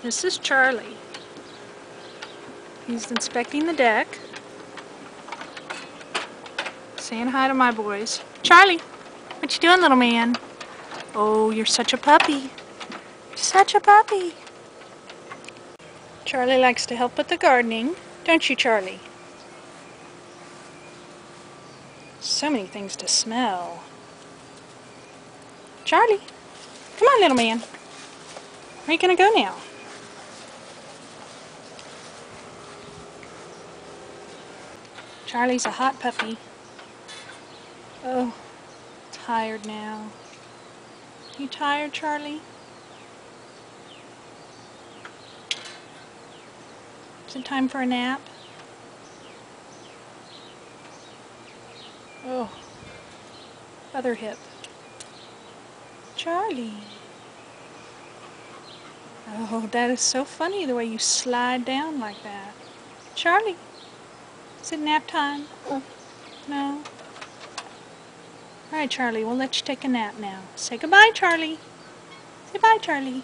This is Charlie. He's inspecting the deck. Saying hi to my boys. Charlie, what you doing, little man? Oh, you're such a puppy. Such a puppy. Charlie likes to help with the gardening. Don't you, Charlie? So many things to smell. Charlie, come on, little man. Where are you going to go now? Charlie's a hot puppy. Oh, tired now. You tired, Charlie? Is it time for a nap? Oh, other hip. Charlie. Oh, that is so funny the way you slide down like that. Charlie, is it nap time? No? Alright, Charlie, we'll let you take a nap now. Say goodbye, Charlie. Say bye, Charlie.